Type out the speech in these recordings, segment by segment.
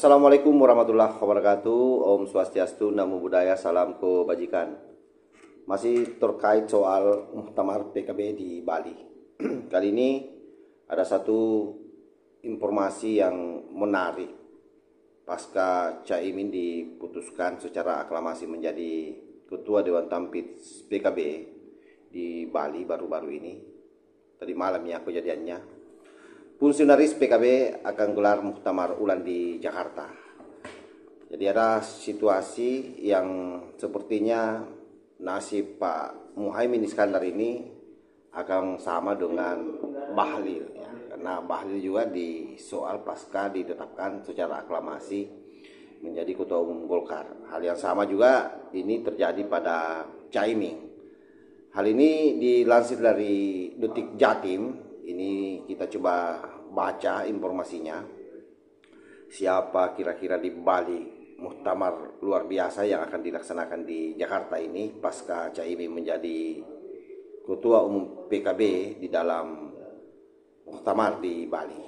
Assalamualaikum warahmatullahi wabarakatuh. Om Swastiastu, Namo Buddhaya, salam kebajikan. Masih terkait soal muktamar PKB di Bali. Kali ini ada satu informasi yang menarik. Pasca Caimin diputuskan secara aklamasi menjadi Ketua Dewan Tampits PKB di Bali baru-baru ini. Tadi malam ya kejadiannya. Fungsionaris PKB akan gelar muktamar ulang di Jakarta. Jadi ada situasi yang sepertinya nasib Pak Muhaimin Iskandar ini akan sama dengan Bahlil ya. Karena Bahlil juga di soal pasca ditetapkan secara aklamasi menjadi Ketua Umum Golkar. Hal yang sama juga ini terjadi pada Caimin. Hal ini dilansir dari Detik Jatim. Ini kita coba baca informasinya. Siapa kira-kira di Bali muktamar luar biasa yang akan dilaksanakan di Jakarta ini pasca Caimin menjadi Ketua Umum PKB di dalam muktamar di Bali.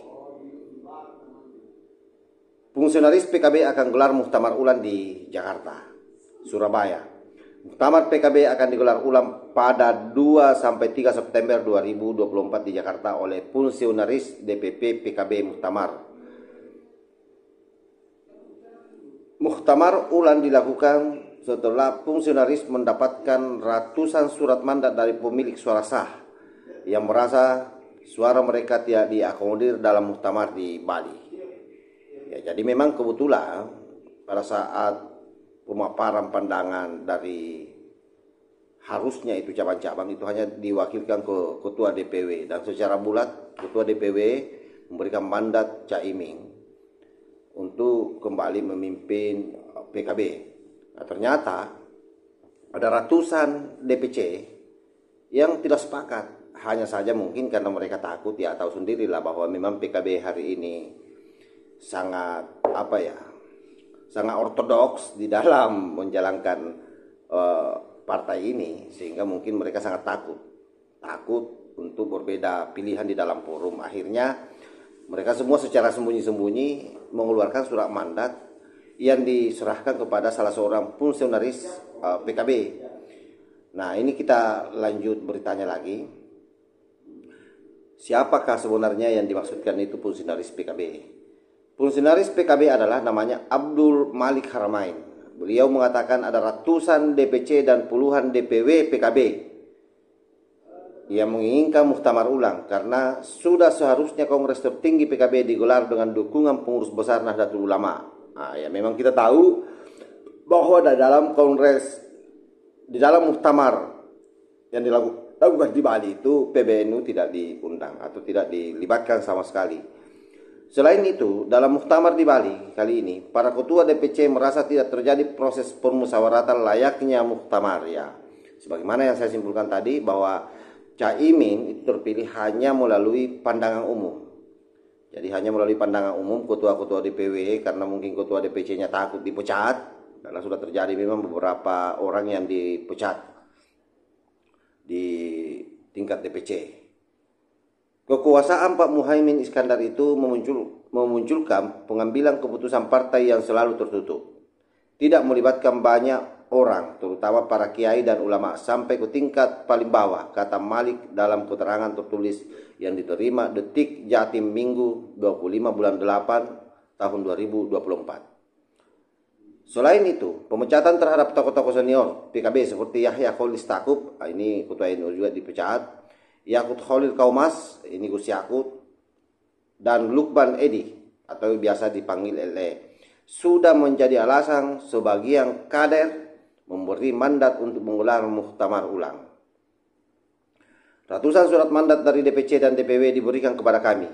Fungsionaris PKB akan gelar muktamar ulang di Jakarta, Surabaya. Muktamar PKB akan digelar ulang pada 2-3 September 2024 di Jakarta oleh fungsionaris DPP PKB Muktamar. Muktamar ulang dilakukan setelah fungsionaris mendapatkan ratusan surat mandat dari pemilik suara sah yang merasa suara mereka tidak diakomodir dalam muktamar di Bali. Ya, jadi memang kebetulan pada saat pemaparan pandangan dari harusnya itu cabang-cabang itu hanya diwakilkan ke Ketua DPW, dan secara bulat Ketua DPW memberikan mandat Caimin untuk kembali memimpin PKB. Nah, ternyata ada ratusan DPC yang tidak sepakat. Hanya saja mungkin karena mereka takut, ya tahu sendirilah bahwa memang PKB hari ini sangat sangat ortodoks di dalam menjalankan partai ini, sehingga mungkin mereka sangat takut untuk berbeda pilihan di dalam forum. Akhirnya mereka semua secara sembunyi-sembunyi mengeluarkan surat mandat yang diserahkan kepada salah seorang fungsionaris PKB. Nah, ini kita lanjut beritanya lagi. Siapakah sebenarnya yang dimaksudkan itu fungsionaris PKB? Fungsionaris PKB adalah namanya Abdul Malik Haramain. Beliau mengatakan ada ratusan DPC dan puluhan DPW PKB yang menginginkan muktamar ulang karena sudah seharusnya kongres tertinggi PKB digelar dengan dukungan pengurus besar Nahdlatul Ulama. Nah, ya memang kita tahu bahwa dalam kongres, di dalam muktamar yang dilakukan di Bali itu PBNU tidak diundang atau tidak dilibatkan sama sekali. Selain itu, dalam muktamar di Bali kali ini, para ketua DPC merasa tidak terjadi proses permusyawaratan layaknya muktamar ya. Sebagaimana yang saya simpulkan tadi bahwa Caimin itu terpilih hanya melalui pandangan umum. Jadi hanya melalui pandangan umum ketua-ketua DPW, karena mungkin ketua DPC-nya takut dipecat, karena sudah terjadi memang beberapa orang yang dipecat di tingkat DPC. Kekuasaan Pak Muhaimin Iskandar itu memunculkan pengambilan keputusan partai yang selalu tertutup. Tidak melibatkan banyak orang, terutama para kiai dan ulama, sampai ke tingkat paling bawah, kata Malik dalam keterangan tertulis yang diterima Detik Jatim Minggu 25 bulan 8 tahun 2024. Selain itu, pemecatan terhadap tokoh-tokoh senior PKB seperti Yahya Khalil Stakuf, ini Ketua NU juga dipecat, Yakut Khalil Kaumas, ini Gus Yakut, dan Lukman Edi atau biasa dipanggil LE, sudah menjadi alasan sebagian kader memberi mandat untuk menggelar muktamar ulang. Ratusan surat mandat dari DPC dan DPW diberikan kepada kami.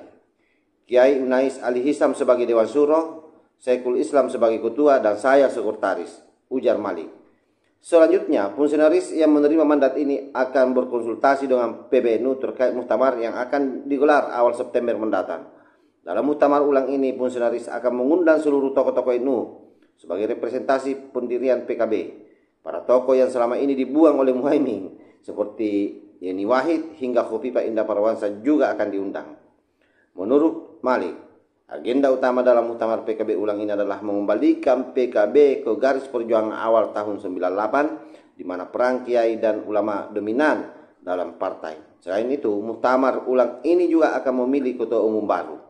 Kiai Unais Ali Hisam sebagai Dewan Suro, Syekhul Islam sebagai ketua, dan saya sekretaris, ujar Malik. Selanjutnya, fungsionaris yang menerima mandat ini akan berkonsultasi dengan PBNU terkait muktamar yang akan digelar awal September mendatang. Dalam muktamar ulang ini, fungsionaris akan mengundang seluruh tokoh-tokoh NU sebagai representasi pendirian PKB. Para tokoh yang selama ini dibuang oleh Muhaimin seperti Yeni Wahid hingga Khofifah Indar Parawansa juga akan diundang. Menurut Malik, Agenda utama dalam Muktamar PKB ulang ini adalah mengembalikan PKB ke garis perjuangan awal tahun 98, di mana perang kiai dan ulama dominan dalam partai. Selain itu, Muktamar ulang ini juga akan memilih ketua umum baru.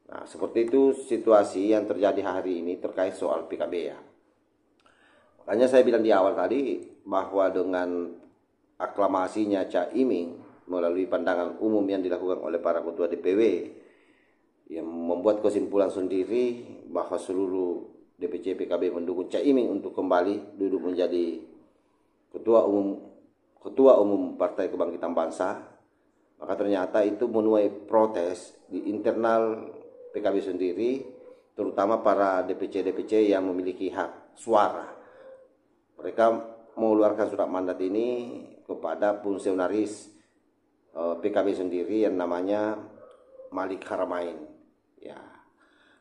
Nah, seperti itu situasi yang terjadi hari ini terkait soal PKB ya. Makanya saya bilang di awal tadi bahwa dengan aklamasinya Cak Iming melalui pandangan umum yang dilakukan oleh para ketua DPW, yang membuat kesimpulan sendiri bahwa seluruh DPC PKB mendukung Cak Iming untuk kembali duduk menjadi ketua umum Partai Kebangkitan Bangsa, maka ternyata itu menuai protes di internal PKB sendiri, terutama para DPC yang memiliki hak suara. Mereka mengeluarkan surat mandat ini kepada fungsionaris PKB sendiri yang namanya Malik Haramain. Ya,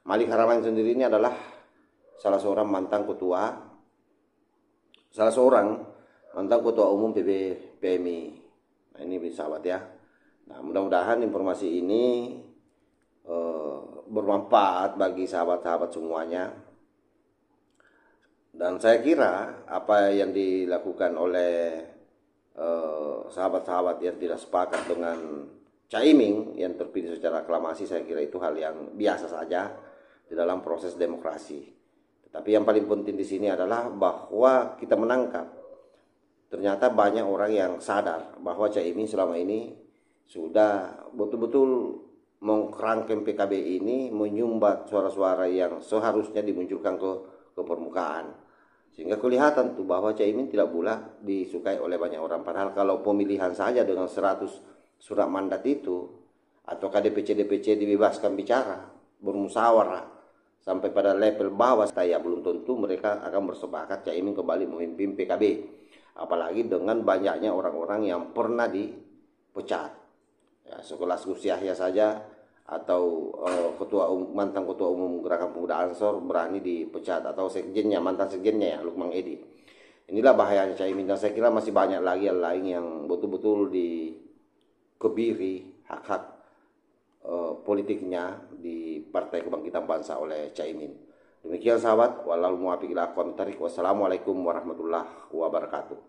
Malik Haramain sendiri ini adalah salah seorang mantan ketua umum PMI. Nah, ini sahabat ya. Nah, mudah-mudahan informasi ini bermanfaat bagi sahabat-sahabat semuanya. Dan saya kira apa yang dilakukan oleh sahabat-sahabat yang tidak sepakat dengan Cak Iming yang terpilih secara aklamasi, saya kira itu hal yang biasa saja di dalam proses demokrasi. Tetapi yang paling penting di sini adalah bahwa kita menangkap ternyata banyak orang yang sadar bahwa Cak Iming selama ini sudah betul-betul mengkerangkeng PKB ini, menyumbat suara-suara yang seharusnya dimunculkan ke permukaan. Sehingga kelihatan tuh bahwa Cak Iming tidak pula disukai oleh banyak orang. Padahal kalau pemilihan saja dengan 100 surat mandat itu, ataukah DPC dibebaskan bicara, bermusyawarah sampai pada level bawah, saya belum tentu mereka akan bersepakat Cak Iming kembali memimpin PKB. Apalagi dengan banyaknya orang-orang yang pernah dipecat. Ya, sekelas Gus Yahya saja atau mantan ketua umum Gerakan Pemuda Ansor berani dipecat, atau mantan sekjennya ya Lukman Edi. Inilah bahayanya Cak Iming, dan saya kira masih banyak lagi yang lain yang betul-betul dikebiri hak-hak politiknya di Partai Kebangkitan Bangsa oleh Cak Iming. Demikian sahabat, wassalamualaikum warahmatullahi wabarakatuh.